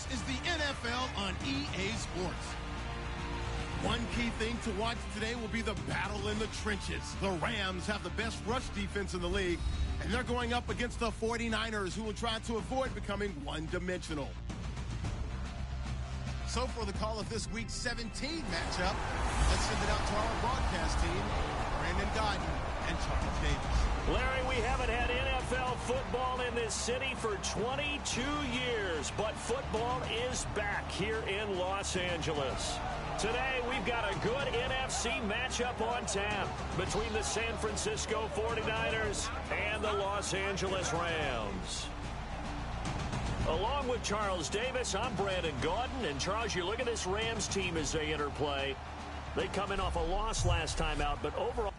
This is the NFL on EA Sports. One key thing to watch today will be the battle in the trenches. The Rams have the best rush defense in the league, and they're going up against the 49ers, who will try to avoid becoming one-dimensional. So for the call of this week's 17 matchup, let's send it out to our broadcast team, Brandon Gaudin and Charles Davis. Larry, we haven't had NFL football in this city for 22 years, but football is back here in Los Angeles. Today, we've got a good NFC matchup on tap between the San Francisco 49ers and the Los Angeles Rams. Along with Charles Davis, I'm Brandon Gaudin. And Charles, you look at this Rams team as they interplay. They come in off a loss last time out, but overall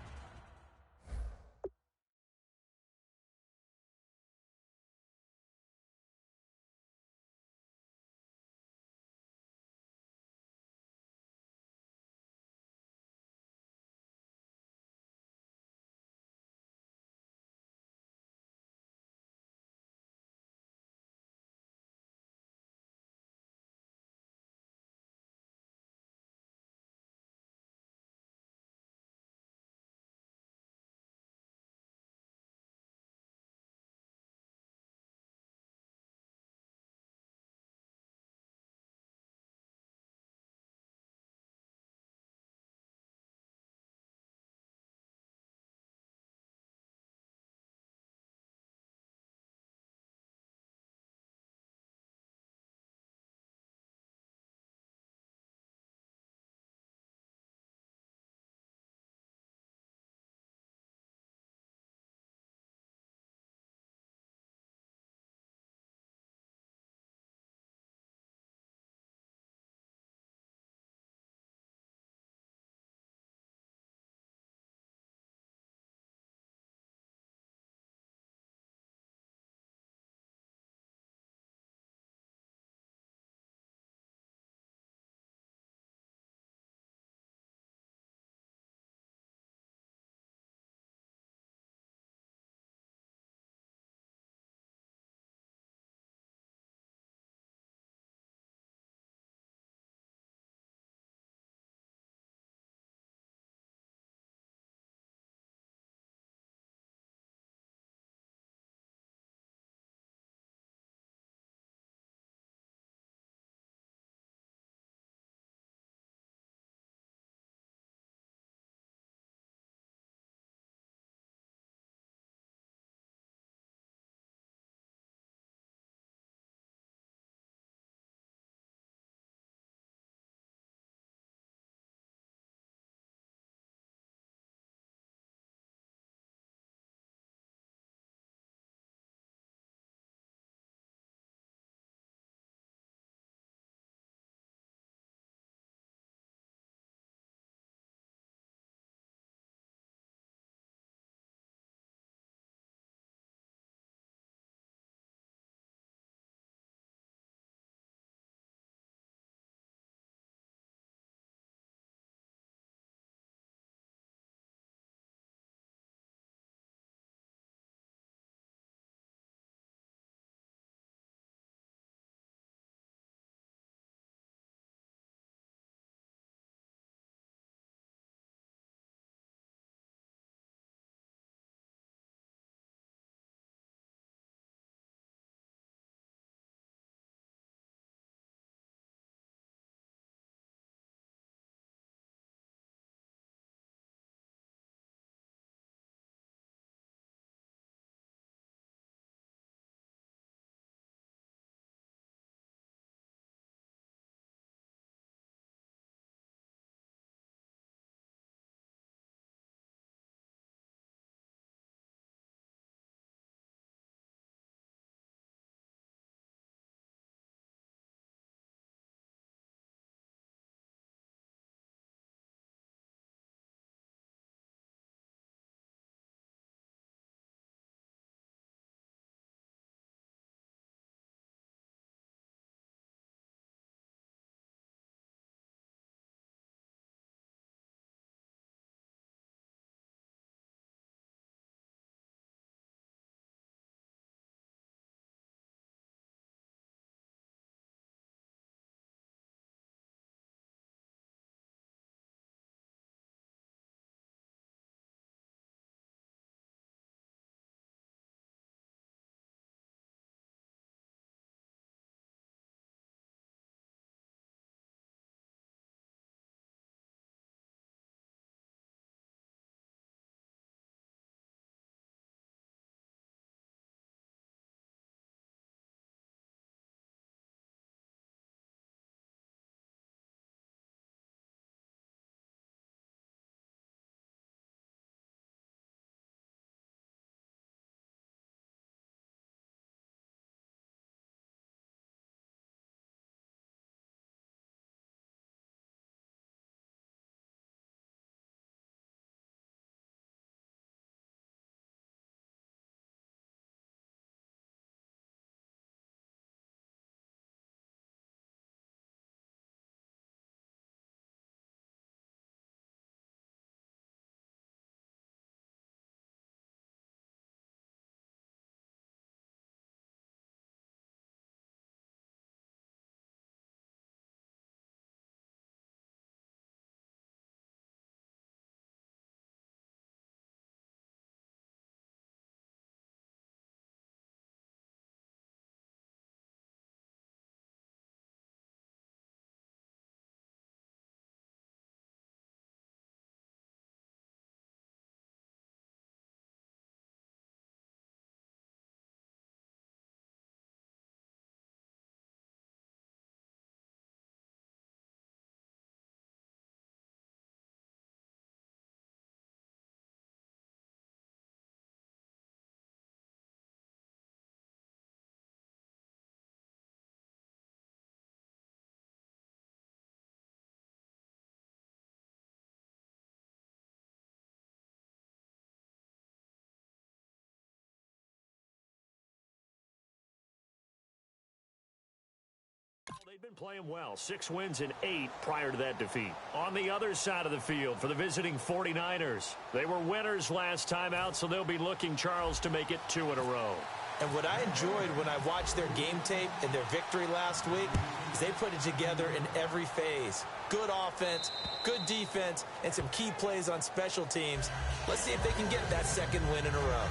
They've been playing well. 6 wins in 8 prior to that defeat. On the other side of the field for the visiting 49ers, they were winners last time out, so they'll be looking, Charles, to make it 2 in a row. And what I enjoyed when I watched their game tape and their victory last week is they put it together in every phase. Good offense, good defense, and some key plays on special teams. Let's see if they can get that 2nd win in a row.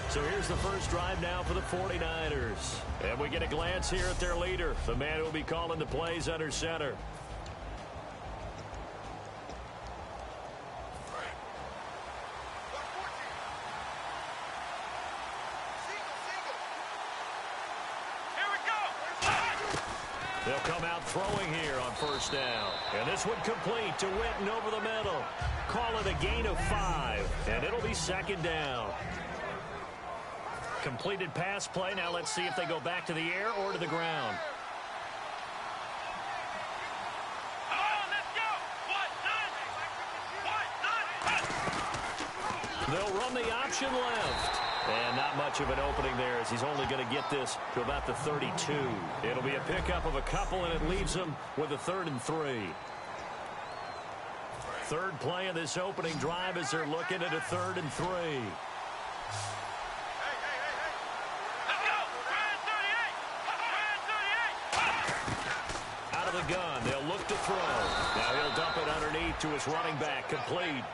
So here's the first drive now for the 49ers. And we get a glance here at their leader, the man who will be calling the plays under center. They'll come out throwing here on first down. And this one complete to Witten over the middle. Call it a gain of 5, and it'll be 2nd down. Completed pass play. Now let's see if they go back to the air or to the ground. They'll run the option left. And not much of an opening there as he's only going to get this to about the 32. It'll be a pickup of a couple, and it leaves them with a 3rd and 3. Third play of this opening drive as they're looking at a 3rd and 3. Out of the gun, they'll look to throw. Now he'll dump it underneath to his running back, complete.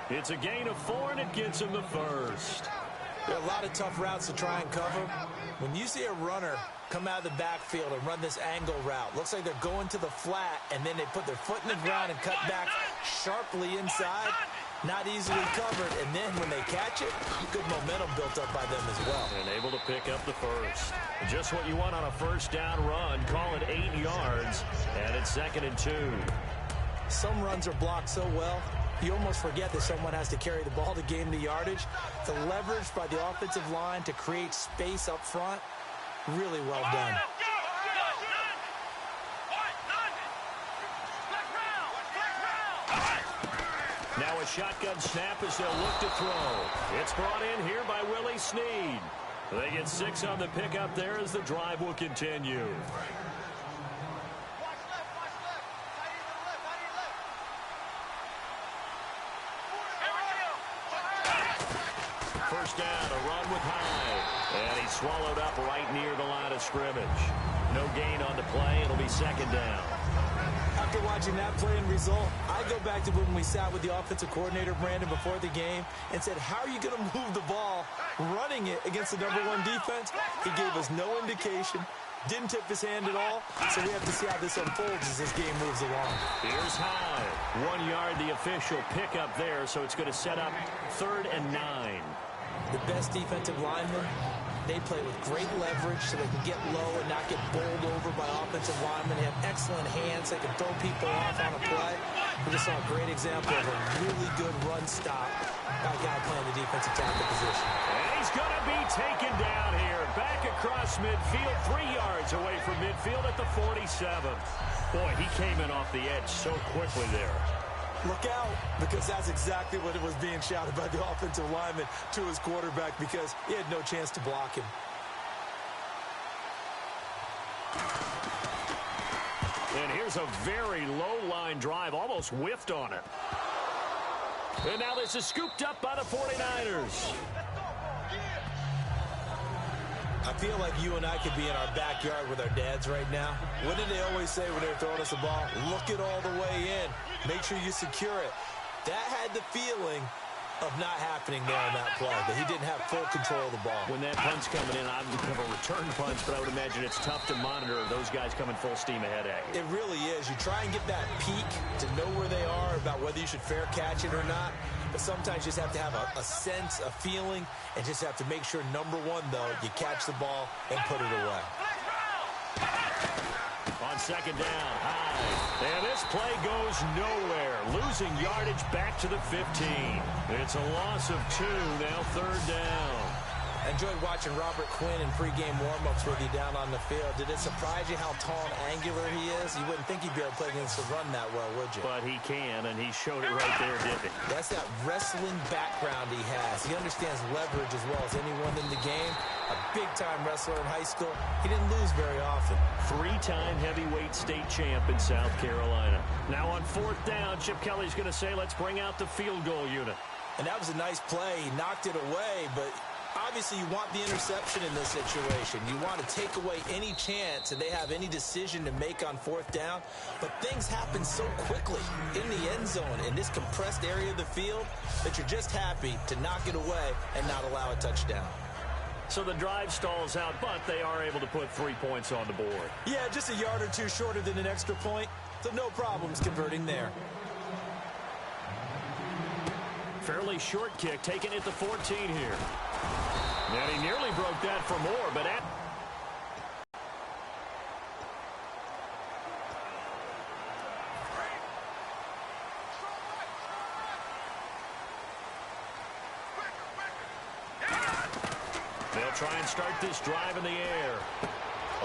It's a gain of 4, and it gets him the first. There are a lot of tough routes to try and cover. When you see a runner come out of the backfield and run this angle route, looks like they're going to the flat, and then they put their foot in the ground and cut back sharply inside. Not easily covered, and then when they catch it, good momentum built up by them as well. And able to pick up the first. Just what you want on a first down run. Call it 8 yards, and it's 2nd and 2. Some runs are blocked so well, you almost forget that someone has to carry the ball to gain the yardage. The leverage by the offensive line to create space up front, really well done. Now a shotgun snap as they'll look to throw. It's brought in here by Willie Snead. They get 6 on the pickup there as the drive will continue. First down, a run with Hyde. And he's swallowed up right near the line of scrimmage. No gain on the play. It'll be 2nd down. After watching that play and result, I go back to when we sat with the offensive coordinator, Brandon, before the game and said, how are you going to move the ball running it against the #1 defense? He gave us no indication, didn't tip his hand at all, so we have to see how this unfolds as this game moves along. Here's Hyde. 1 yard, the official pickup there, so it's going to set up 3rd and 9. The best defensive linemen, they play with great leverage so they can get low and not get bowled over by offensive linemen. They have excellent hands. They can throw people off on a play. We just saw a great example of a really good run stop by a guy playing the defensive tackle position. And he's going to be taken down here. Back across midfield, 3 yards away from midfield at the 47. Boy, he came in off the edge so quickly there. Look out, because that's exactly what it was being shouted by the offensive lineman to his quarterback because he had no chance to block him. And here's a very low-line drive, almost whiffed on it. And now this is scooped up by the 49ers. I feel like you and I could be in our backyard with our dads right now. What did they always say when they were throwing us the ball? Look it all the way in. Make sure you secure it. That had the feeling of not happening there on that play, that he didn't have full control of the ball. When that punt's coming in, I would have a return punch, but I would imagine it's tough to monitor those guys coming full steam ahead at you. It really is. You try and get that peek to know where they are, about whether you should fair catch it or not. But sometimes you just have to have a sense, a feeling, and just have to make sure, number one, though, you catch the ball and put it away. On second down, Hyde. And this play goes nowhere. Losing yardage back to the 15. It's a loss of 2, now third down. I enjoyed watching Robert Quinn in pregame warm-ups with you down on the field. Did it surprise you how tall and angular he is? You wouldn't think he'd be able to play against the run that well, would you? But he can, and he showed it right there, didn't he? That's that wrestling background he has. He understands leverage as well as anyone in the game. A big-time wrestler in high school. He didn't lose very often. Three-time heavyweight state champ in South Carolina. Now on 4th down, Chip Kelly's going to say, let's bring out the field goal unit. And that was a nice play. He knocked it away, but obviously you want the interception in this situation. You want to take away any chance that they have any decision to make on 4th down. But things happen so quickly in the end zone in this compressed area of the field that you're just happy to knock it away and not allow a touchdown. So the drive stalls out, but they are able to put 3 points on the board. Yeah, just a yard or two shorter than an extra point, so no problems converting there. Fairly short kick, taken at the 14 here. And he nearly broke that for more, but they'll try and start this drive in the air.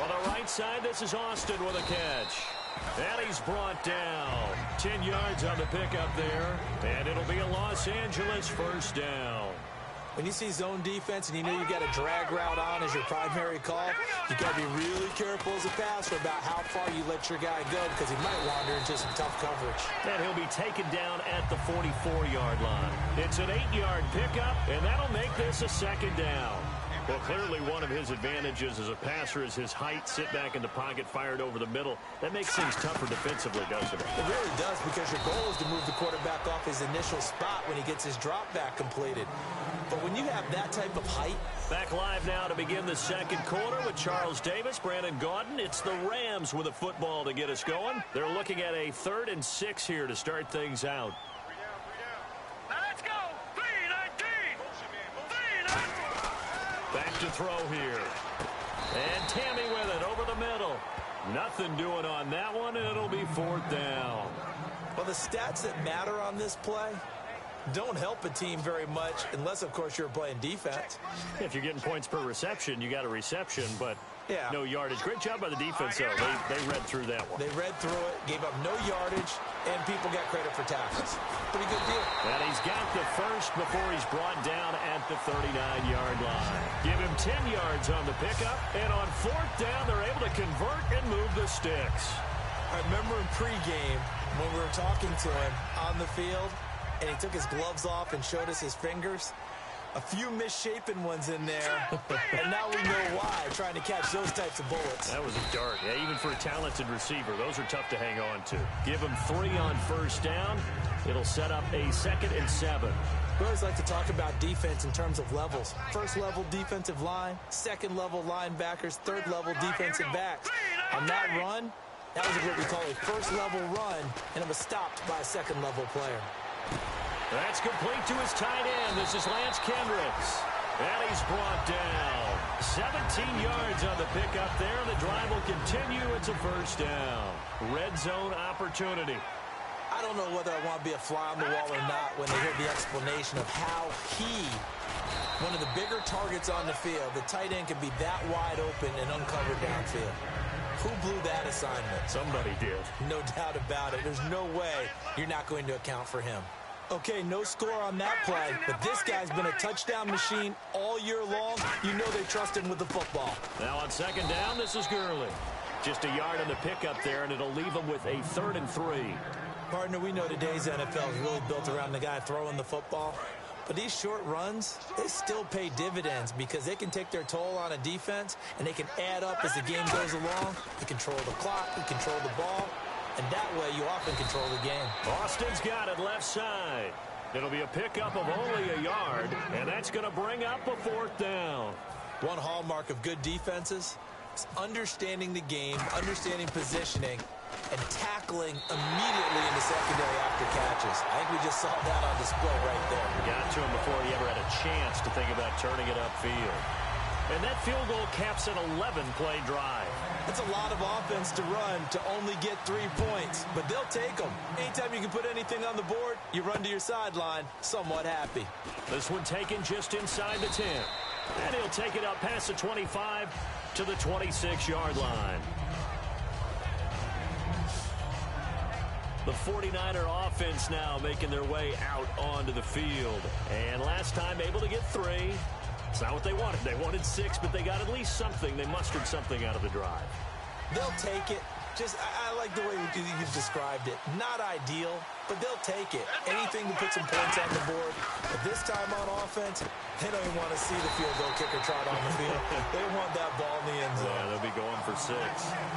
On the right side, this is Austin with a catch. And he's brought down. 10 yards on the pickup there. And it'll be a Los Angeles 1st down. When you see zone defense and you know you've got a drag route on as your primary call, you got to be really careful as a passer about how far you let your guy go because he might wander into some tough coverage. And he'll be taken down at the 44-yard line. It's an 8-yard pickup, and that'll make this a 2nd down. Well, clearly one of his advantages as a passer is his height, sit back in the pocket, fired over the middle. That makes things tougher defensively, doesn't it? It really does, because your goal is to move the quarterback off his initial spot when he gets his drop back completed. But when you have that type of height... Back live now to begin the 2nd quarter with Charles Davis, Brandon Gaudin. It's the Rams with a football to get us going. They're looking at a 3rd and 6 here to start things out. Back to throw here. And Tammy with it over the middle. Nothing doing on that one, and it'll be 4th down. Well, the stats that matter on this play don't help a team very much unless, of course, you're playing defense. If you're getting points per reception, you got a reception, but yeah, no yardage. Great job by the defense, though. They read through that one. They read through it, gave up no yardage, and people got credit for tackles. Pretty good deal. And he's got the first before he's brought down at the 39-yard line. Give him 10 yards on the pickup, and on 4th down, they're able to convert and move the sticks. I remember in pregame when we were talking to him on the field, and he took his gloves off and showed us his fingers. A few misshapen ones in there, and now we know why, trying to catch those types of bullets. That was a dart. Yeah, even for a talented receiver, those are tough to hang on to. Give him 3 on 1st down. It'll set up a 2nd and 7. We always like to talk about defense in terms of levels. 1st level defensive line, 2nd level linebackers, 3rd level defensive backs. On that run, that was what we call a 1st level run, and it was stopped by a 2nd level player. That's complete to his tight end. This is Lance Kendricks. And he's brought down. 17 yards on the pickup there. The drive will continue. It's a 1st down. Red zone opportunity. I don't know whether I want to be a fly on the wall or not when they hear the explanation of how one of the bigger targets on the field, the tight end, can be that wide open and uncovered downfield. Who blew that assignment? Somebody did. No doubt about it. There's no way you're not going to account for him. Okay, no score on that play, but this guy's been a touchdown machine all year long. You know they trust him with the football. Now on 2nd down, this is Gurley. Just a yard on the pickup there, and it'll leave him with a 3rd and 3. Partner, we know today's NFL is really built around the guy throwing the football. But these short runs, they still pay dividends because they can take their toll on a defense, and they can add up as the game goes along. You control the clock, you control the ball, and that way you often control the game. Austin's got it left side. It'll be a pickup of only a yard, and that's going to bring up a 4th down. One hallmark of good defenses is understanding the game, understanding positioning, and tackling immediately in the secondary after catches. I think we just saw that on display right there. Got to him before he ever had a chance to think about turning it upfield. And that field goal caps an 11-play drive. It's a lot of offense to run to only get 3 points, but they'll take them. Anytime you can put anything on the board, you run to your sideline somewhat happy. This one taken just inside the 10. And he'll take it up past the 25 to the 26-yard line. The 49er offense now making their way out onto the field. And last time able to get 3. It's not what they wanted. They wanted 6, but they got at least something. They mustered something out of the drive. They'll take it. I like the way you described it. Not ideal, but they'll take it. Anything to put some points on the board. But this time on offense, they don't even want to see the field goal kicker trot on the field. They want that ball in the end zone. Yeah, they'll be going for 6.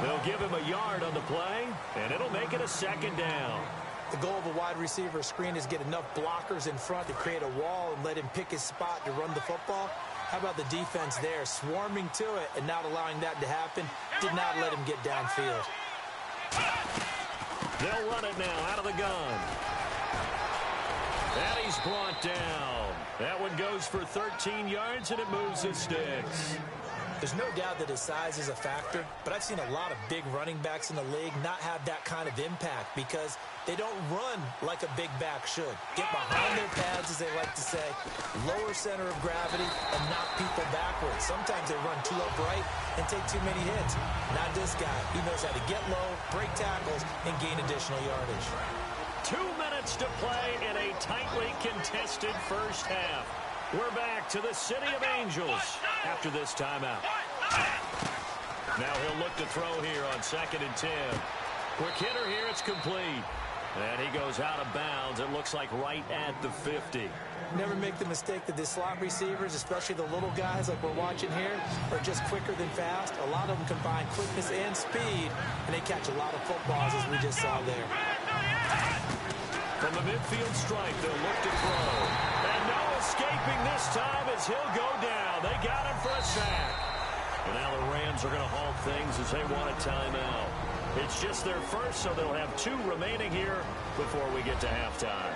They'll give him a yard on the play, and it'll make it a 2nd down. The goal of a wide receiver screen is get enough blockers in front to create a wall and let him pick his spot to run the football. How about the defense there, swarming to it and not allowing that to happen? Did not let him get downfield. They'll run it now out of the gun. And he's brought down. That one goes for 13 yards, and it moves his sticks. There's no doubt that his size is a factor, but I've seen a lot of big running backs in the league not have that kind of impact because they don't run like a big back should. Get behind their pads, as they like to say, lower center of gravity, and knock people backwards. Sometimes they run too upright and take too many hits. Not this guy. He knows how to get low, break tackles, and gain additional yardage. 2 minutes to play in a tightly contested first half. We're back to the City of Angels after this timeout. Now he'll look to throw here on 2nd and 10. Quick hitter here, it's complete. And he goes out of bounds, it looks like right at the 50. Never make the mistake that the slot receivers, especially the little guys like we're watching here, are just quicker than fast. A lot of them combine quickness and speed, and they catch a lot of footballs, as we just saw there. From the midfield stripe, they'll look to throw. And no escaping this time as he'll go down. They got him for a sack. And now the Rams are going to halt things as they want a timeout. It's just their first, so they'll have 2 remaining here before we get to halftime.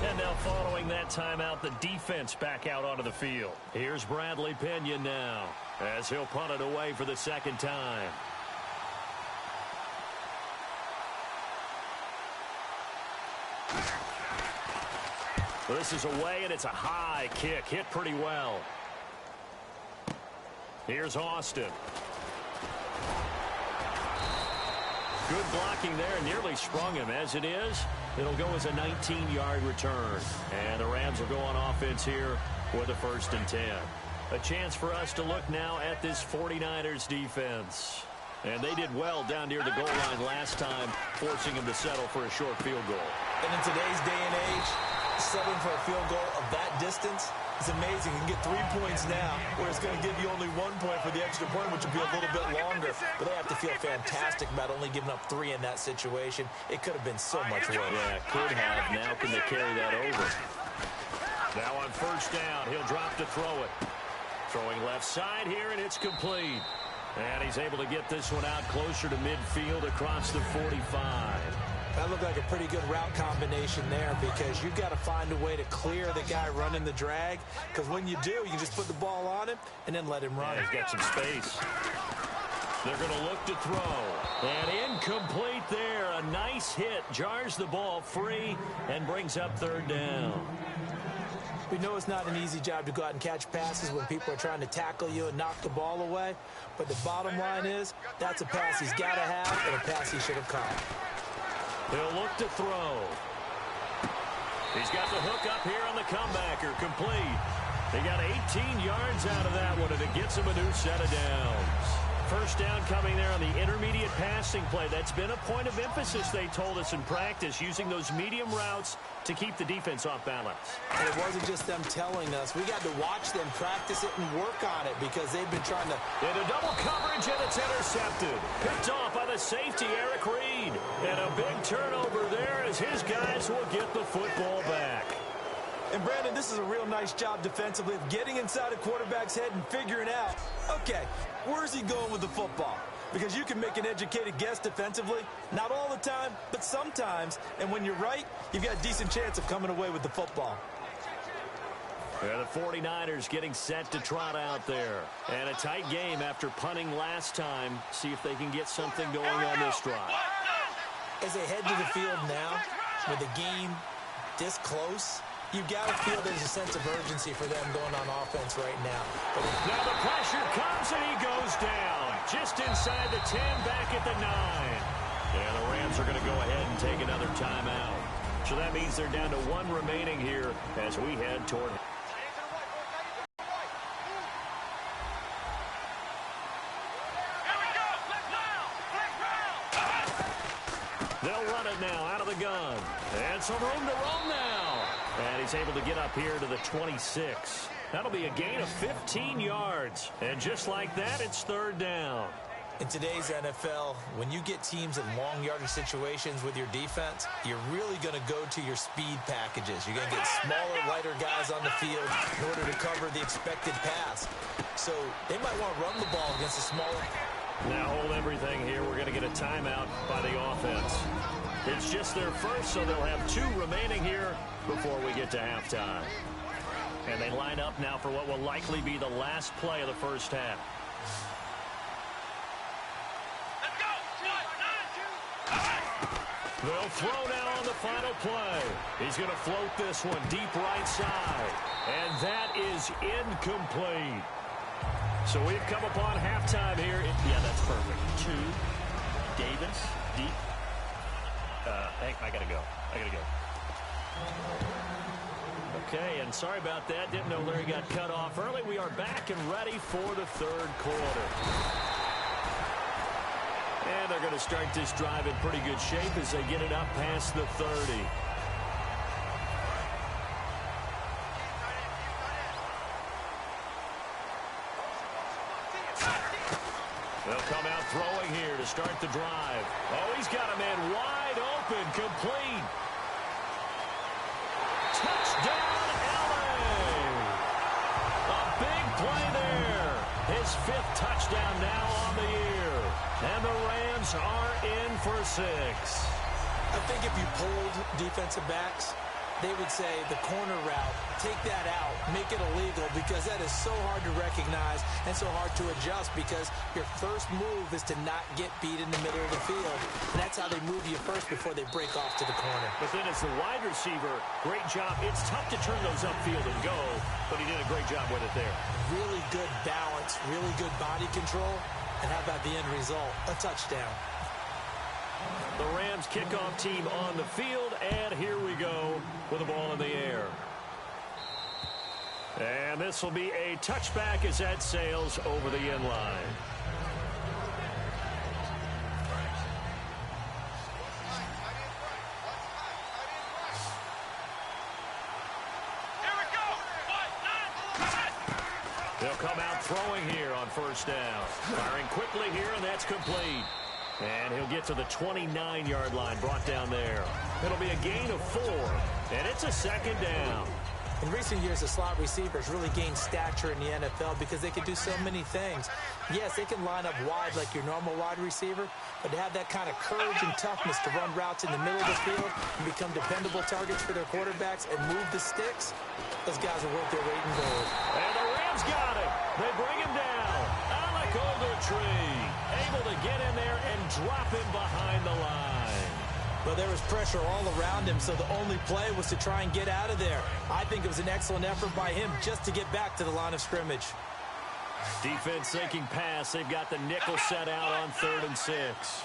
And now following that timeout, the defense back out onto the field. Here's Bradley Pinion now as he'll punt it away for the 2nd time. Well, this is away, and it's a high kick. Hit pretty well. Here's Austin. Good blocking there. Nearly sprung him. As it is, it'll go as a 19-yard return. And the Rams will go on offense here with a 1st and 10. A chance for us to look now at this 49ers defense. And they did well down near the goal line last time, forcing him to settle for a short field goal. And in today's day and age, settling for a field goal of that distance is amazing. You can get 3 points now, where it's going to give you only 1 point for the extra point, which will be a little bit longer. But they have to feel fantastic about only giving up 3 in that situation. It could have been so much worse. Yeah, could have. Now can they carry that over? Now on 1st down, he'll drop to throw it. Throwing left side here, and it's complete. And he's able to get this one out closer to midfield across the 45. That looked like a pretty good route combination there because you've got to find a way to clear the guy running the drag, because when you do, you can just put the ball on him and then let him run. Yeah, he's got some space. They're going to look to throw. And incomplete there. A nice hit. Jars the ball free and brings up 3rd down. We know it's not an easy job to go out and catch passes when people are trying to tackle you and knock the ball away. But the bottom line is that's a pass he's got to have and a pass he should have caught. He'll look to throw. He's got the hook up here on the comebacker. Complete. They got 18 yards out of that one, and it gets him a new set of downs. 1st down coming there on the intermediate passing play. That's been a point of emphasis, they told us in practice, using those medium routes to keep the defense off balance. And it wasn't just them telling us. We got to watch them practice it and work on it because they've been trying to... Into double coverage, and it's intercepted. Picked off by the safety, Eric Reed. And a big turnover there as his guys will get the football back. And, Brandon, this is a real nice job defensively of getting inside a quarterback's head and figuring out, okay, where's he going with the football? Because you can make an educated guess defensively. Not all the time, but sometimes. And when you're right, you've got a decent chance of coming away with the football. Yeah, the 49ers getting set to trot out there. And a tight game after punting last time. See if they can get something going on this drive. As they head to the field now, with the game this close, You've got to feel there's a sense of urgency for them going on offense right now. Now the pressure comes and he goes down. Just inside the 10, back at the 9. And the Rams are going to go ahead and take another timeout. So that means they're down to 1 remaining here as we head toward... They'll run it now out of the gun. And some room to roam now. And he's able to get up here to the 26. That'll be a gain of 15 yards. And just like that, it's 3rd down. In today's NFL, when you get teams in long yardage situations with your defense, you're really going to go to your speed packages. You're going to get smaller, lighter guys on the field in order to cover the expected pass. So they might want to run the ball against a smaller... Now hold everything here. We're going to get a timeout by the offense. It's just their first, so they'll have 2 remaining here before we get to halftime. And they line up now for what will likely be the last play of the first half. They'll throw now on the final play. He's going to float this one deep right side. And that is incomplete. So we've come upon halftime here. Yeah, that's perfect. 2, Davis, deep. I got to go. Okay, and sorry about that. Didn't know Larry got cut off early. We are back and ready for the 3rd quarter. And they're going to start this drive in pretty good shape as they get it up past the 30. They'll come out throwing here to start the drive. Oh, he's got a man wide open, complete. Touchdown, LA! A big play there. His 5th touchdown now on the year. And the Rams are in for 6. I think if you polled defensive backs, they would say the corner route, take that out, make it illegal, because that is so hard to recognize and so hard to adjust, because your first move is to not get beat in the middle of the field. And that's how they move you first before they break off to the corner. But then as the wide receiver, great job. It's tough to turn those upfield and go, but he did a great job with it there. Really good balance, really good body control. And how about the end result? A touchdown. The Rams kickoff team on the field, and here we go with the ball in the air. And this will be a touchback as that sails over the end line. They'll come out throwing here on 1st down. Firing quickly here, and that's complete. And he'll get to the 29-yard line, brought down there. It'll be a gain of 4, and it's a 2nd down. In recent years, the slot receivers really gained stature in the NFL because they can do so many things. Yes, they can line up wide like your normal wide receiver, but to have that kind of courage and toughness to run routes in the middle of the field and become dependable targets for their quarterbacks and move the sticks, those guys are worth their weight in gold. And the Rams got it. They bring him down. Alec Ogletree able to get in there and drop him behind the line. Well, there was pressure all around him, so the only play was to try and get out of there. I think it was an excellent effort by him just to get back to the line of scrimmage. Defense sinking pass. They've got the nickel set out on 3rd and 6.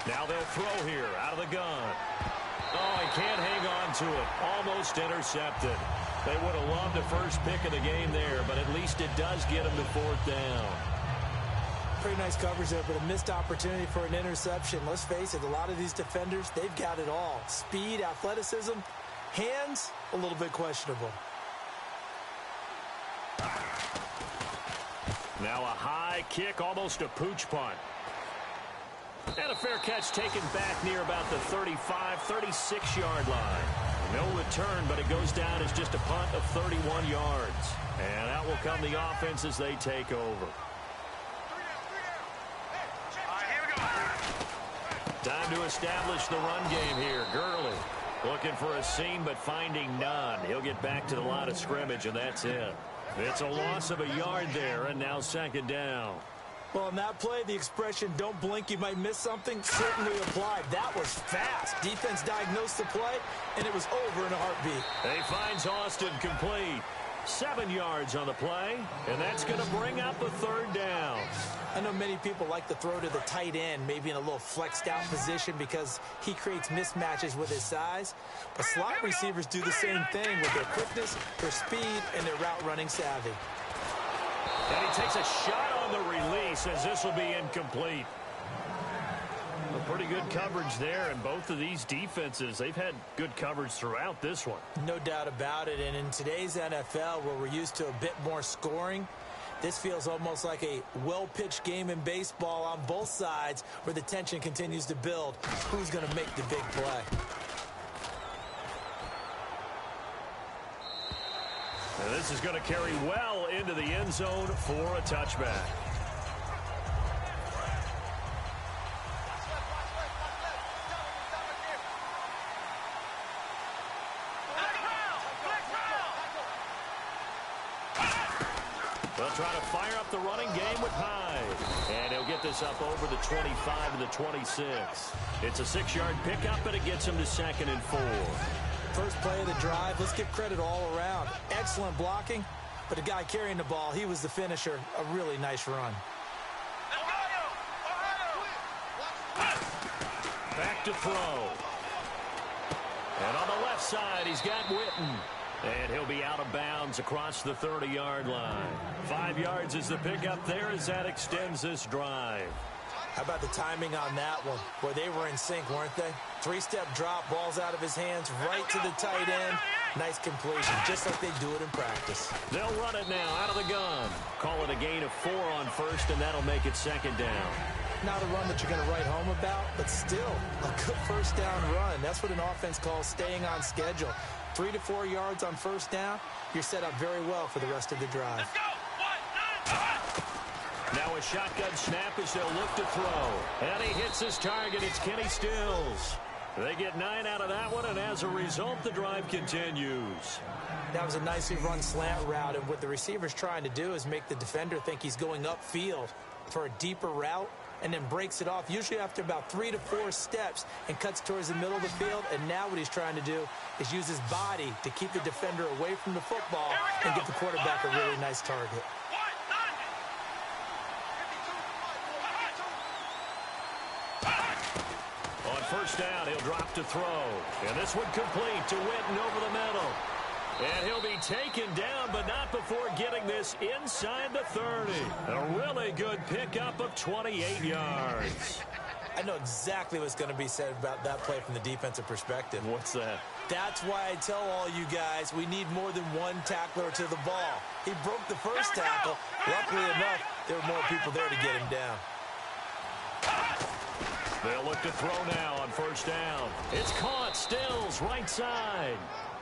Now they'll throw here out of the gun. Oh, he can't hang on to it. Almost intercepted. They would have loved the first pick of the game there, but at least it does get them to 4th down. Pretty nice coverage there, but a missed opportunity for an interception. Let's face it, a lot of these defenders, they've got it all. Speed, athleticism, hands, a little bit questionable. Now a high kick, almost a pooch punt. And a fair catch taken back near about the 35, 36-yard line. No return, but it goes down as just a punt of 31 yards. And out will come the offense as they take over. Time to establish the run game here. Gurley looking for a seam, but finding none. He'll get back to the line of scrimmage, and that's it. It's a loss of a yard there, and now 2nd down. Well, on that play, the expression, don't blink, you might miss something, certainly applied. That was fast. Defense diagnosed the play, and it was over in a heartbeat. He finds Austin complete. 7 yards on the play, and that's going to bring up a third down. I know many people like to throw to the tight end, maybe in a little flexed out position because he creates mismatches with his size. But slot receivers do the same thing with their quickness, their speed, and their route running savvy. And he takes a shot on the release as this will be incomplete. A pretty good coverage there, and both of these defenses, they've had good coverage throughout this one. No doubt about it, and in today's NFL, where we're used to a bit more scoring, this feels almost like a well-pitched game in baseball on both sides where the tension continues to build. Who's going to make the big play? And this is going to carry well into the end zone for a touchback. They'll try to fire up the running game with Hyde. And he'll get this up over the 25 to the 26. It's a 6-yard pickup, and it gets him to 2nd and 4. First play of the drive, let's give credit all around. Excellent blocking, but the guy carrying the ball, he was the finisher. A really nice run. Back to throw. And on the left side, he's got Witten. And he'll be out of bounds across the 30-yard line. 5 yards is the pickup there as that extends this drive. How about the timing on that one? Boy, they were in sync, weren't they? 3-step drop, ball's out of his hands, right to the tight end. Nice completion, just like they do it in practice. They'll run it now out of the gun. Call it a gain of 4 on first, and that'll make it 2nd down. Not a run that you're going to write home about, but still a good first down run. That's what an offense calls staying on schedule. 3 to 4 yards on first down, you're set up very well for the rest of the drive. Let's go. Now a shotgun snap as they'll look to throw. And he hits his target. It's Kenny Stills. They get 9 out of that one, and as a result, the drive continues. That was a nicely run slant route, and what the receiver's trying to do is make the defender think he's going upfield for a deeper route, and then breaks it off, usually after about 3 to 4 steps, and cuts towards the middle of the field. And now what he's trying to do is use his body to keep the defender away from the football and give the quarterback a really nice target. On first down, he'll drop to throw. And this one complete to Witten over the middle. And he'll be taken down, but not before getting this inside the 30. A really good pickup of 28 yards. I know exactly what's going to be said about that play from the defensive perspective. What's that? That's why I tell all you guys we need more than one tackler to the ball. He broke the first tackle. Luckily enough, there were more people there to get him down. They'll look to throw now on first down. It's caught. Stills right side.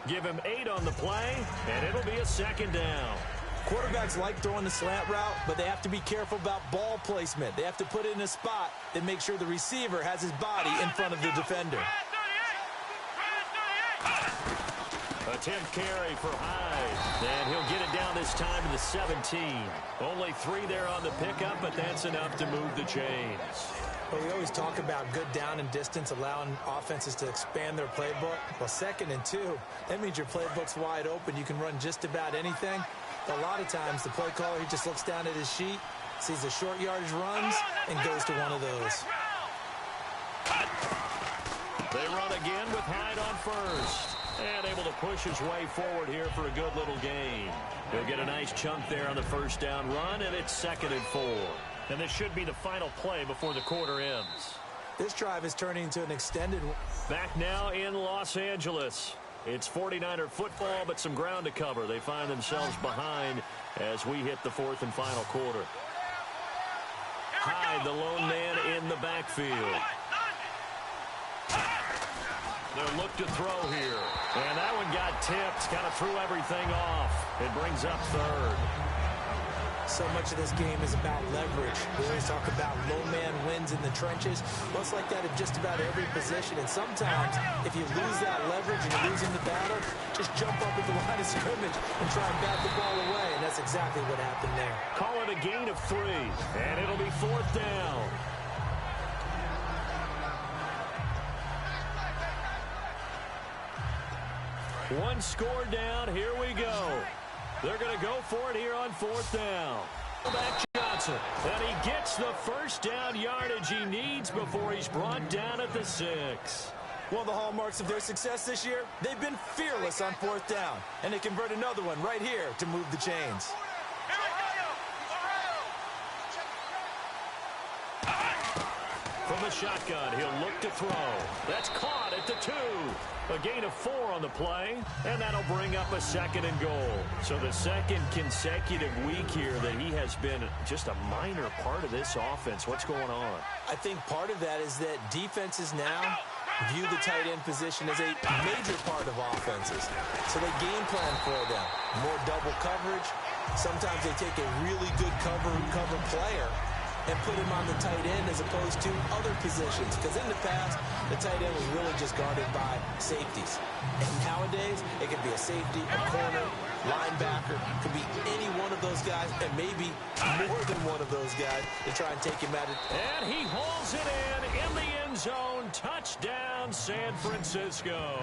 Give him 8 on the play, and it'll be a 2nd down. Quarterbacks like throwing the slant route, but they have to be careful about ball placement. They have to put it in a spot that makes sure the receiver has his body in front of the defender. A 10th carry for Hyde, and he'll get it down this time to the 17. Only 3 there on the pickup, but that's enough to move the chains. Well, we always talk about good down and distance, allowing offenses to expand their playbook. Well, 2nd and 2, that means your playbook's wide open. You can run just about anything. But a lot of times, the play caller, he just looks down at his sheet, sees the short yardage runs, and goes to one of those. They run again with Hyde on first. And able to push his way forward here for a good little gain. He'll get a nice chunk there on the first down run, and it's 2nd and 4. And this should be the final play before the quarter ends. This drive is turning into an extended one. Back now in Los Angeles. It's 49er football, but some ground to cover. They find themselves behind as we hit the 4th and final quarter. Hyde, the lone man in the backfield. They'll look to throw here. And that one got tipped. Kind of threw everything off. It brings up 3rd. So much of this game is about leverage. We always talk about low man wins in the trenches. Well, it's like that in just about every position. And sometimes, if you lose that leverage and you're losing the battle, just jump up at the line of scrimmage and try and bat the ball away. And that's exactly what happened there. Call it a gain of 3, and it'll be 4th down. One score down. Here we go. They're going to go for it here on 4th down. Back Johnson. And he gets the first down yardage he needs before he's brought down at the 6. One of the hallmarks of their success this year, they've been fearless on 4th down. And they convert another one right here to move the chains. From the shotgun, he'll look to throw. That's caught at the 2. A gain of 4 on the play, and that'll bring up a 2nd and goal. So the second consecutive week here that he has been just a minor part of this offense. What's going on? I think part of that is that defenses now view the tight end position as a major part of offenses. So they game plan for them. More double coverage. Sometimes they take a really good cover player and put him on the tight end as opposed to other positions. Because in the past, the tight end was really just guarded by safeties. And nowadays, it could be a safety, a corner, linebacker. Could be any one of those guys, and maybe more than one of those guys to try and take him at it. And he hauls it in the end zone. Touchdown, San Francisco.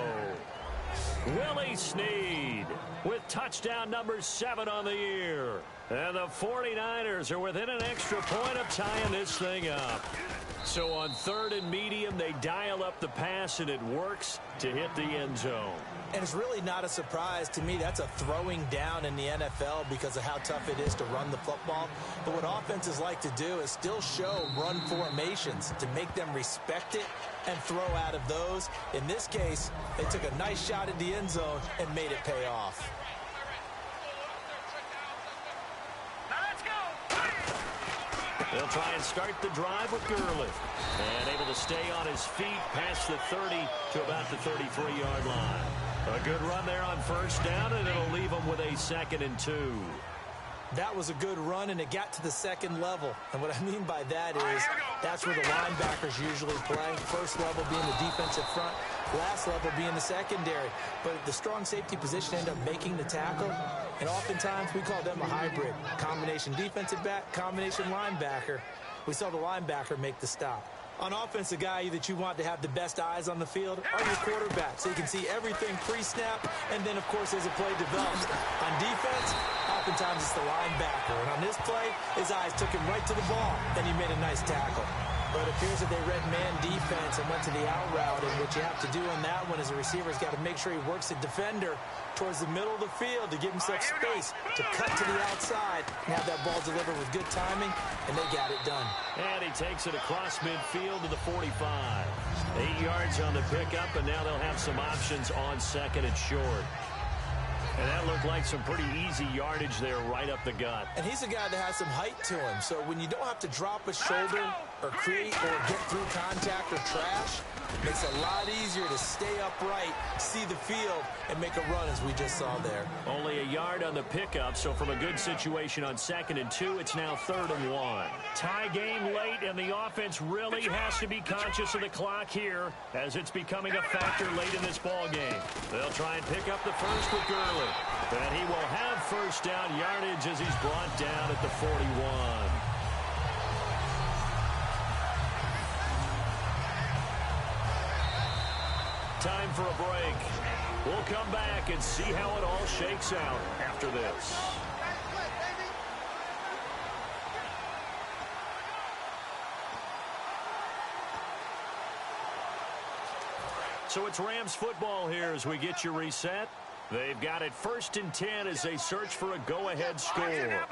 Willie Snead with touchdown number 7 on the year. And the 49ers are within an extra point of tying this thing up. So on 3rd and medium, they dial up the pass, and it works to hit the end zone. And it's really not a surprise to me. That's a throwing down in the NFL because of how tough it is to run the football. But what offenses like to do is still show run formations to make them respect it and throw out of those. In this case, they took a nice shot at the end zone and made it pay off. They'll try and start the drive with Gurley. And able to stay on his feet past the 30 to about the 33-yard line. A good run there on 1st down, and it'll leave them with a 2nd and 2. That was a good run, and it got to the 2nd level. And what I mean by that is that's where the linebackers usually play. First level being the defensive front, last level being the secondary. But the strong safety position ended up making the tackle, and oftentimes we call them a hybrid. Combination defensive back, combination linebacker. We saw the linebacker make the stop. On offense, the guy that you want to have the best eyes on the field are your quarterback, so you can see everything pre-snap, and then, of course, as the play develops. On defense, oftentimes it's the linebacker. And on this play, his eyes took him right to the ball, and he made a nice tackle. But it appears that they read man defense and went to the out route, and what you have to do on that one is a receiver's got to make sure he works the defender towards the middle of the field to give himself space to cut to the outside and have that ball delivered with good timing, and they got it done. And he takes it across midfield to the 45. 8 yards on the pickup, and now they'll have some options on 2nd and short. And that looked like some pretty easy yardage there right up the gut. And he's a guy that has some height to him, so when you don't have to drop a shoulder or create or get through contact or trash, it makes it a lot easier to stay upright, see the field, and make a run as we just saw there. Only a yard on the pickup, so from a good situation on 2nd and 2, it's now 3rd and 1. Tie game late, and the offense really has to be conscious of the clock here as it's becoming a factor late in this ball game. They'll try and pick up the first with Gurley. And he will have 1st down yardage as he's brought down at the 41. Time for a break. We'll come back and see how it all shakes out after this. So it's Rams football here as we get you reset. They've got it 1st and 10 as they search for a go-ahead score.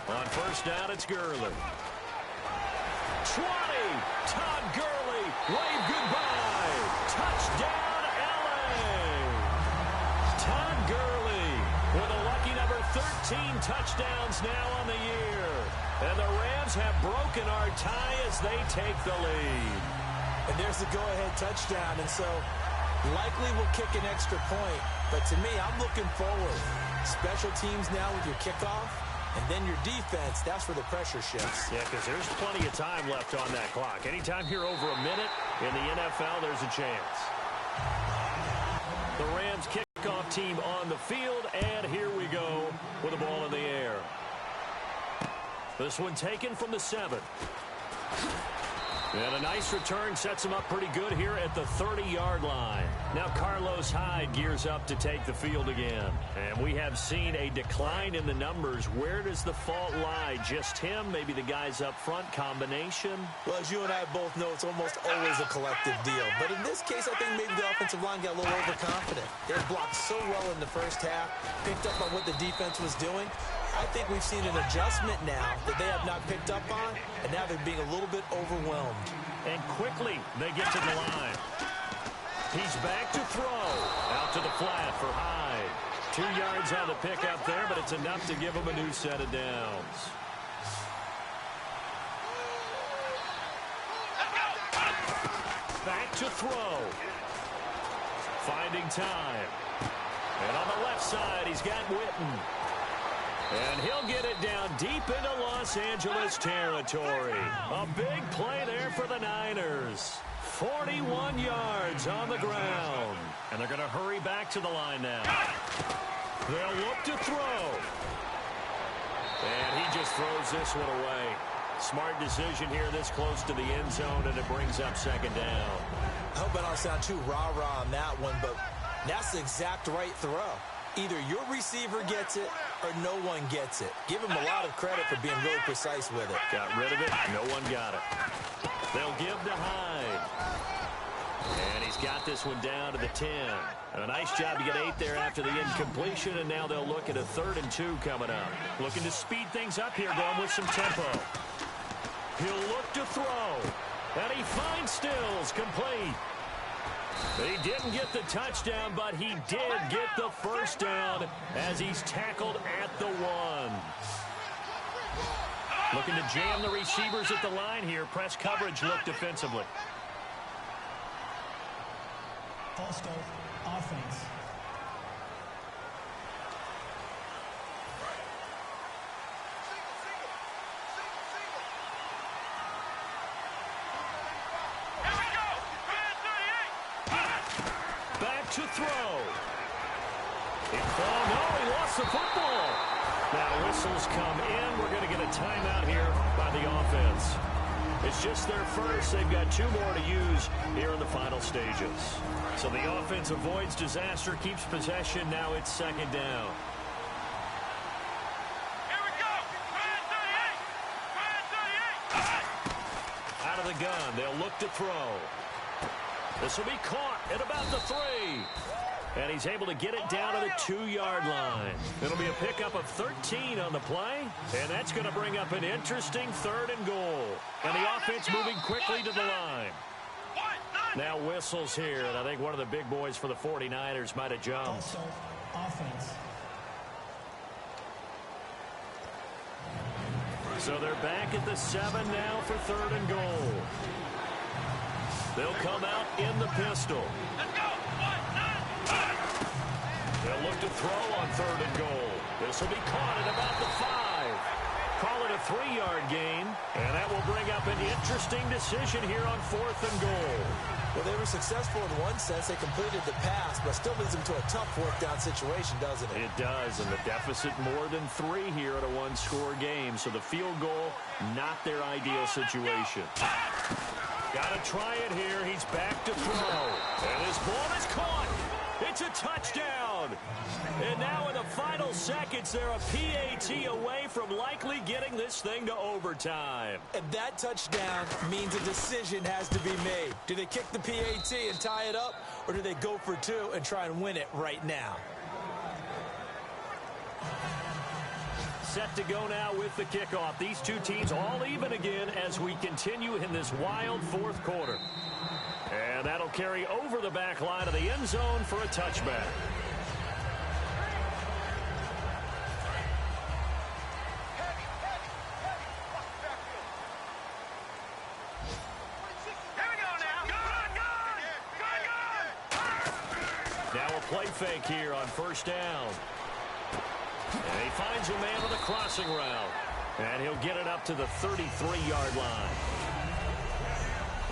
On 1st down, it's Gurley. 20. Todd Gurley. Wave goodbye. Touchdown, LA. Todd Gurley with a lucky number 13 touchdowns now on the year. And the Rams have broken our tie as they take the lead. And there's the go-ahead touchdown, and so likely will kick an extra point. But to me, I'm looking forward Special teams now with your kickoff, and then your defense, that's where the pressure shifts. Yeah, because there's plenty of time left on that clock. Anytime you're over a minute in the NFL, there's a chance. The Rams kickoff team on the field, and here we go with the ball in the air. This one taken from the 7. And a nice return sets him up pretty good here at the 30-yard line. Now Carlos Hyde gears up to take the field again. And we have seen a decline in the numbers. Where does the fault lie? Just him? Maybe the guys up front? Combination? Well, as you and I both know, it's almost always a collective deal. But in this case, I think maybe the offensive line got a little overconfident. They blocked so well in the first half, picked up on what the defense was doing. I think we've seen an adjustment now that they have not picked up on, and now they're being a little bit overwhelmed. And quickly, they get to the line. He's back to throw. Out to the flat for Hyde. 2 yards on the pickup there, but it's enough to give him a new set of downs. Back to throw. Finding time. And on the left side, he's got Witten. And he'll get it down deep into Los Angeles territory. A big play there for the Niners. 41 yards on the ground. And they're going to hurry back to the line now. They'll look to throw. And he just throws this one away. Smart decision here this close to the end zone, and it brings up second down. I hope I don't sound too rah-rah on that one, but that's the exact right throw. Either your receiver gets it or no one gets it. Give him a lot of credit for being really precise with it. Got rid of it. No one got it. They'll give to Hyde. And he's got this one down to the 10. A nice job to get 8 there after the incompletion, and now they'll look at a 3rd and 2 coming up. Looking to speed things up here, going with some tempo. He'll look to throw. And he finds Stills complete. He didn't get the touchdown, but he did get the first down as he's tackled at the 1. Looking to jam the receivers at the line here. Press coverage look defensively. False start, offense. To throw. Oh, no, he lost the football. Now whistles come in. We're going to get a timeout here by the offense. It's just their first. They've got 2 more to use here in the final stages. So the offense avoids disaster, keeps possession. Now it's second down. Here we go. 38. Out of the gun. They'll look to throw. This will be caught at about the 3. And he's able to get it down to the 2-yard line. It'll be a pickup of 13 on the play. And that's going to bring up an interesting 3rd and goal. And the offense moving quickly to the line. Now whistles here. And I think one of the big boys for the 49ers might have jumped. False start, offense. So they're back at the 7 now for 3rd and goal. They'll come out in the pistol. Let's go. 1, 9, 5. They'll look to throw on 3rd and goal. This will be caught at about the 5. Call it a 3-yard gain, and that will bring up an interesting decision here on 4th and goal. Well, they were successful in one sense. They completed the pass, but still leads them to a tough 4th down situation, doesn't it? It does, and the deficit more than 3 here at a 1-score game. So the field goal, not their ideal situation. Got to try it here. He's back to throw. And his ball is caught. It's a touchdown. And now in the final seconds, they're a PAT away from likely getting this thing to overtime. And that touchdown means a decision has to be made. Do they kick the PAT and tie it up, or do they go for 2 and try and win it right now? Set to go now with the kickoff. These 2 teams all even again as we continue in this wild 4th quarter. And that'll carry over the back line of the end zone for a touchback. Now a play fake here on 1st down. finds a man on the crossing route. And he'll get it up to the 33-yard line.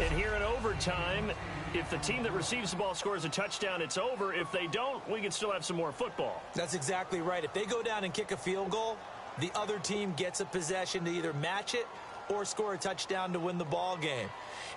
And here in overtime, if the team that receives the ball scores a touchdown, it's over. If they don't, we can still have some more football. That's exactly right. If they go down and kick a field goal, the other team gets a possession to either match it or score a touchdown to win the ball game.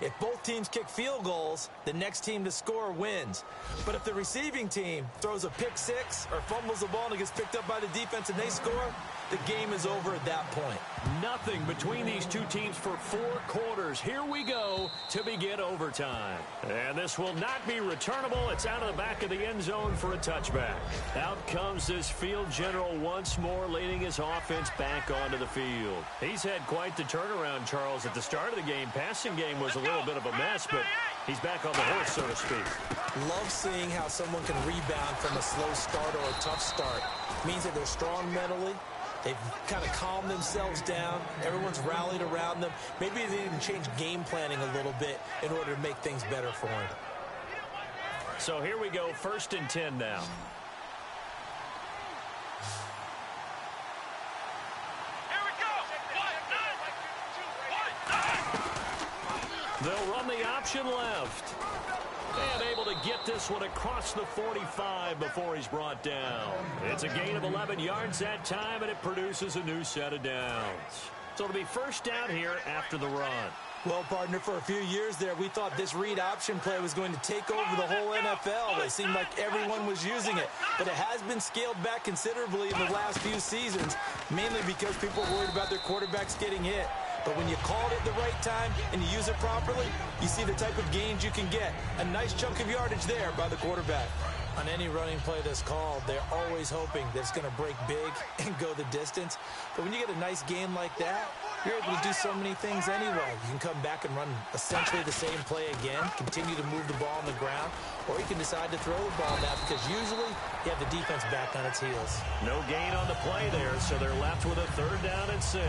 If both teams kick field goals, the next team to score wins. But if the receiving team throws a pick six or fumbles the ball and it gets picked up by the defense and they score, the game is over at that point. Nothing between these two teams for 4 quarters. Here we go to begin overtime. And this will not be returnable. It's out of the back of the end zone for a touchback. Out comes this field general once more, leading his offense back onto the field. He's had quite the turnaround, Charles. At the start of the game, passing game was a little bit of a mess, but he's back on the horse, so to speak. Love seeing how someone can rebound from a slow start or a tough start. It means that they're strong mentally. They've kind of calmed themselves down. Everyone's rallied around them. Maybe they even change game planning a little bit in order to make things better for them. So here we go, 1st and 10 now. Here we go. They'll run the option left. And able to get this one across the 45 before he's brought down. It's a gain of 11 yards that time, and it produces a new set of downs. So it'll be 1st down here after the run. Well, partner, for a few years there, we thought this read option play was going to take over the whole NFL. It seemed like everyone was using it. But it has been scaled back considerably in the last few seasons, mainly because people are worried about their quarterbacks getting hit. But when you call it at the right time and you use it properly, you see the type of gains you can get. A nice chunk of yardage there by the quarterback. On any running play that's called, they're always hoping that it's going to break big and go the distance. But when you get a nice gain like that, you're able to do so many things anyway. You can come back and run essentially the same play again, continue to move the ball on the ground, or you can decide to throw the ball now because usually you have the defense back on its heels. No gain on the play there, so they're left with a 3rd down and 6.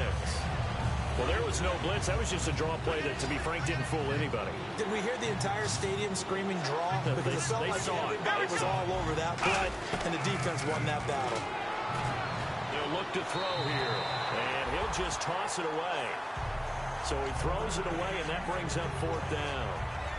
Well, there was no blitz. That was just a draw play that, to be frank, didn't fool anybody. Did we hear the entire stadium screaming draw? Because it felt like everybody was all over that play, and the defense won that battle. They'll look to throw here, and he'll just toss it away. So he throws it away, and that brings up 4th down.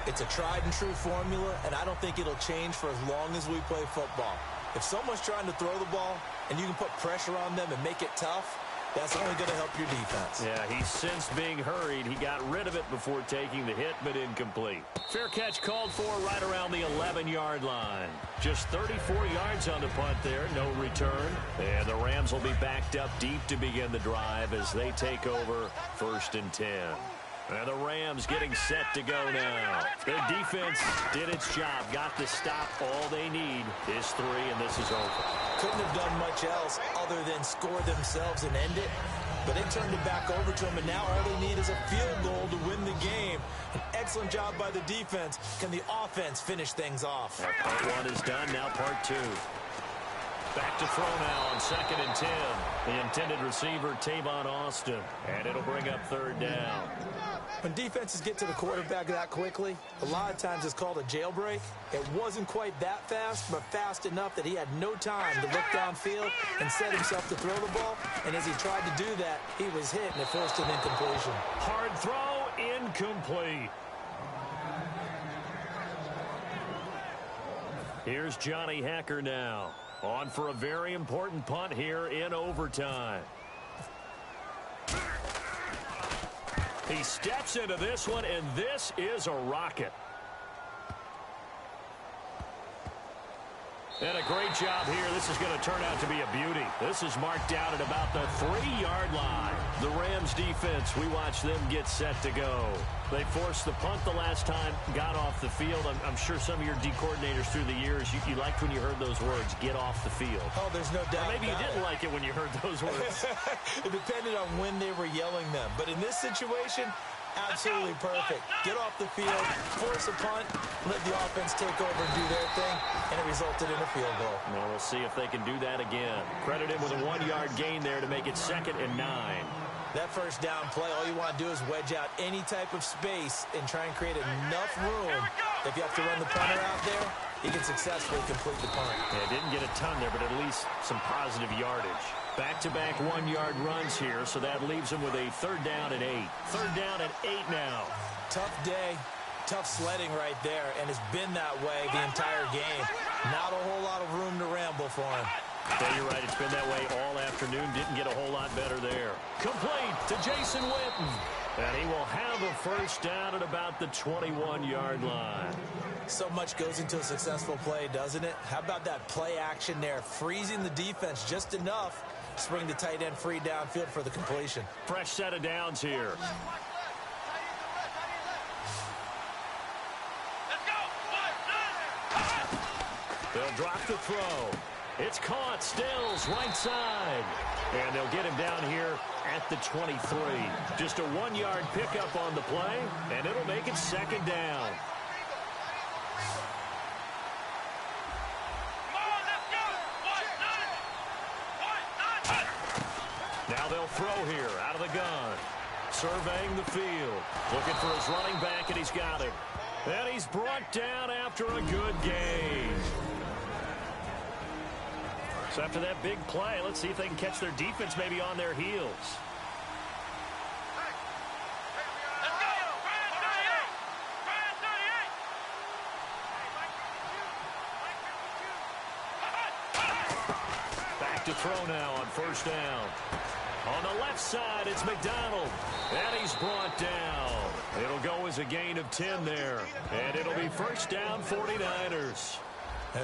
It's a tried-and-true formula, and I don't think it'll change for as long as we play football. If someone's trying to throw the ball, and you can put pressure on them and make it tough, that's only going to help your defense. Yeah, he sensed being hurried. He got rid of it before taking the hit, but incomplete. Fair catch called for right around the 11-yard line. Just 34 yards on the punt there, no return. And the Rams will be backed up deep to begin the drive as they take over 1st and 10. And the Rams getting set to go now. Their defense did its job, got the stop. All they need is 3, and this is over. Couldn't have done much else other than score themselves and end it. But they turned it back over to them, and now all they need is a field goal to win the game. An excellent job by the defense. Can the offense finish things off? Part 1 is done, now part 2. Back to throw now on 2nd and 10. The intended receiver, Tavon Austin. And it'll bring up 3rd down. When defenses get to the quarterback that quickly, a lot of times it's called a jailbreak. It wasn't quite that fast, but fast enough that he had no time to look downfield and set himself to throw the ball. And as he tried to do that, he was hit, and it forced an incompletion. Hard throw, incomplete. Here's Johnny Hacker now. On for a very important punt here in overtime. He steps into this one, and this is a rocket. And a great job here. This is going to turn out to be a beauty. This is marked out at about the 3-yard line. The Rams defense, we watch them get set to go. They forced the punt the last time, got off the field. I'm sure some of your D coordinators through the years, you liked when you heard those words, get off the field. Oh, there's no doubt. Or maybe you didn't like it when you heard those words. It depended on when they were yelling them. But in this situation, absolutely perfect. Get off the field, force a punt, let the offense take over and do their thing, and it resulted in a field goal. Well, we'll see if they can do that again. Credit him with a 1-yard gain there to make it 2nd and 9. That 1st down play, all you want to do is wedge out any type of space and try and create enough room. If you have to run the punter out there, he can successfully complete the punt. Yeah, didn't get a ton there, but at least some positive yardage. Back-to-back one-yard runs here, so that leaves him with a 3rd down and 8. 3rd down and 8 now. Tough day, tough sledding right there, and it's been that way the entire game. Not a whole lot of room to ramble for him. Yeah, you're right. It's been that way all afternoon. Didn't get a whole lot better there. Complete to Jason Witten. And he will have a 1st down at about the 21-yard line. So much goes into a successful play, doesn't it? How about that play action there? Freezing the defense just enough to bring the tight end free downfield for the completion. Fresh set of downs here. They'll drop the throw. It's caught. Stills right side. And they'll get him down here at the 23. Just a 1-yard pickup on the play, and it'll make it 2nd down. Now they'll throw here out of the gun. Surveying the field. Looking for his running back, and he's got him. And he's brought down after a good gain. So after that big play, let's see if they can catch their defense maybe on their heels. Back to throw now on 1st down. On the left side, it's McDonald. And he's brought down. It'll go as a gain of 10 there. And it'll be 1st down 49ers.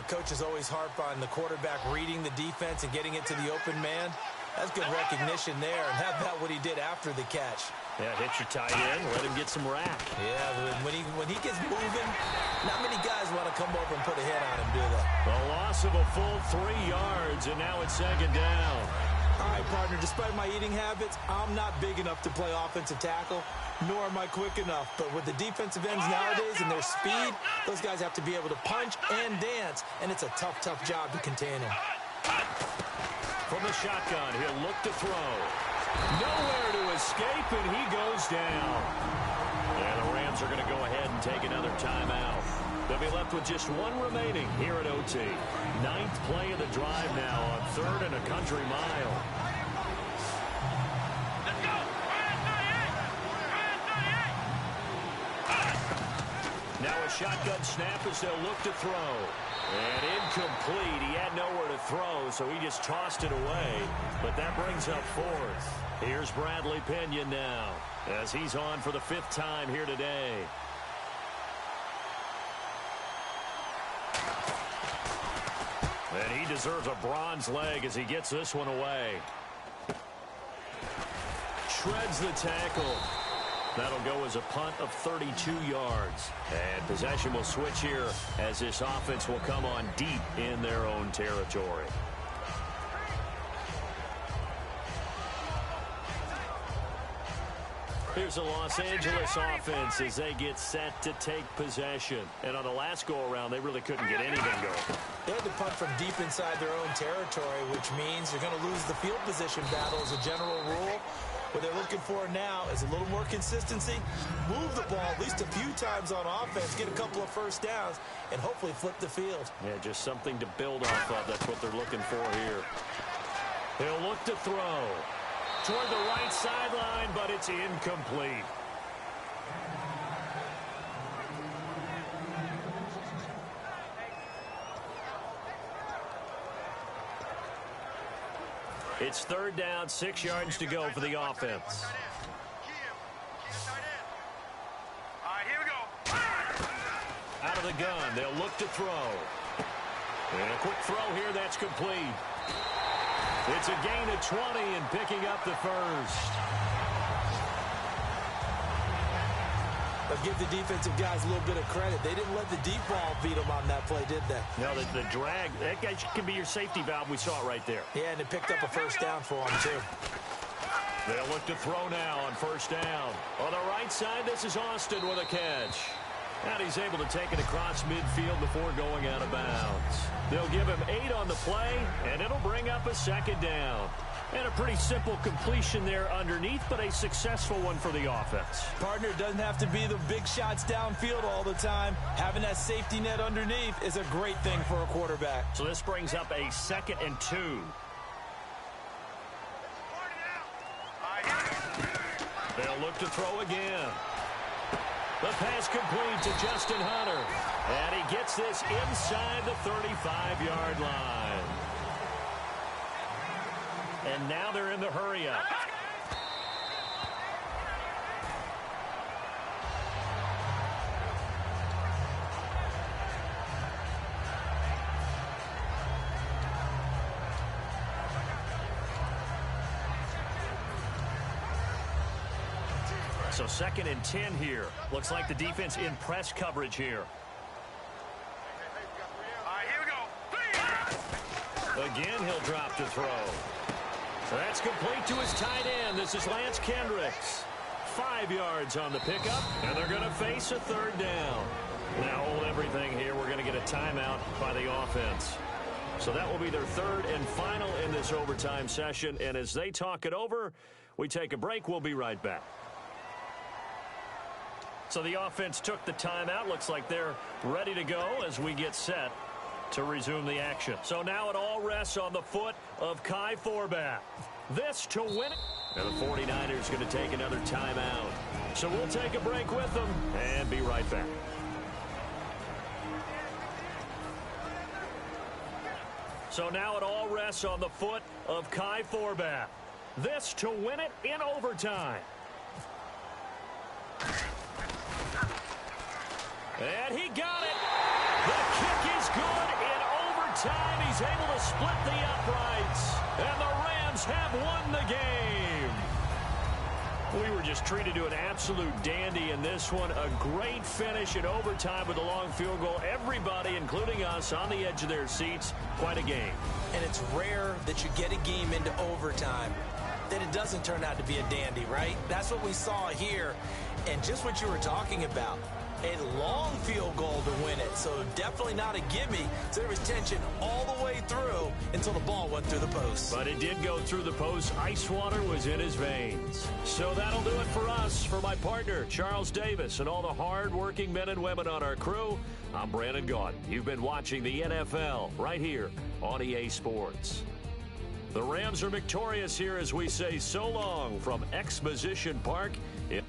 Coaches always harp on the quarterback reading the defense and getting it to the open man. That's good recognition there. And how about what he did after the catch? Yeah, hit your tight end, let him get some rack. Yeah, when he gets moving, not many guys want to come over and put a hit on him, do they? A loss of a full 3 yards, and now it's 2nd down. All right, partner, despite my eating habits, I'm not big enough to play offensive tackle, nor am I quick enough. But with the defensive ends nowadays and their speed, those guys have to be able to punch and dance, and it's a tough, tough job to contain them. From the shotgun, he'll look to throw. Nowhere to escape, and he goes down. And the Rams are going to go ahead and take another timeout. They'll be left with just 1 remaining here at OT. 9th play of the drive now on 3rd and a country mile. Let's go! Now a shotgun snap as they'll look to throw. And incomplete. He had nowhere to throw, so he just tossed it away. But that brings up 4th. Here's Bradley Pinion now as he's on for the 5th time here today. And he deserves a bronze leg as he gets this one away. Shreds the tackle. That'll go as a punt of 32 yards. And possession will switch here as this offense will come on deep in their own territory. Here's the Los Angeles offense as they get set to take possession. And on the last go-around, they really couldn't get anything going. They had to punt from deep inside their own territory, which means you're going to lose the field position battle as a general rule. What they're looking for now is a little more consistency, move the ball at least a few times on offense, get a couple of 1st downs, and hopefully flip the field. Yeah, just something to build off of. That's what they're looking for here. He'll look to throw toward the right sideline, but it's incomplete. It's 3rd down, 6 yards to go for the offense. All right, here we go. Out of the gun, they'll look to throw. And a quick throw here, that's complete. It's a gain of 20 and picking up the 1st. But give the defensive guys a little bit of credit. They didn't let the deep ball beat them on that play, did they? No, the drag, that guy can be your safety valve. We saw it right there. Yeah, and it picked up a 1st down for them, too. They'll look to throw now on 1st down. On the right side, this is Austin with a catch. And he's able to take it across midfield before going out of bounds. They'll give him 8 on the play, and it'll bring up a 2nd down. And a pretty simple completion there underneath, but a successful one for the offense. Partner, doesn't have to be the big shots downfield all the time. Having that safety net underneath is a great thing for a quarterback. So this brings up a 2nd and 2. look to throw again. The pass complete to Justin Hunter. And he gets this inside the 35-yard line. And now they're in the hurry-up. So 2nd and 10 here. Looks like the defense in press coverage here. All right, here we go. Again, he'll drop to throw. That's complete to his tight end. This is Lance Kendricks. 5 yards on the pickup, and they're going to face a 3rd down. Now hold everything here. We're going to get a timeout by the offense. So that will be their 3rd and final in this overtime session. And as they talk it over, we take a break. We'll be right back. So the offense took the timeout. Looks like they're ready to go as we get set to resume the action. So now it all rests on the foot of Kai Forbath. This to win it. And the 49ers going to take another timeout. So we'll take a break with them and be right back. So now it all rests on the foot of Kai Forbath. This to win it in overtime. And he got it. The kick is good in overtime. He's able to split the uprights. And the Rams have won the game. We were just treated to an absolute dandy in this one. A great finish in overtime with a long field goal. Everybody, including us, on the edge of their seats. Quite a game. And it's rare that you get a game into overtime that it doesn't turn out to be a dandy, right? That's what we saw here. And just what you were talking about. A long field goal to win it, so definitely not a gimme. So there was tension all the way through until the ball went through the post. But it did go through the post. Ice water was in his veins. So that'll do it for us. For my partner, Charles Davis, and all the hard-working men and women on our crew, I'm Brandon Gaudin. You've been watching the NFL right here on EA Sports. The Rams are victorious here as we say so long from Exposition Park in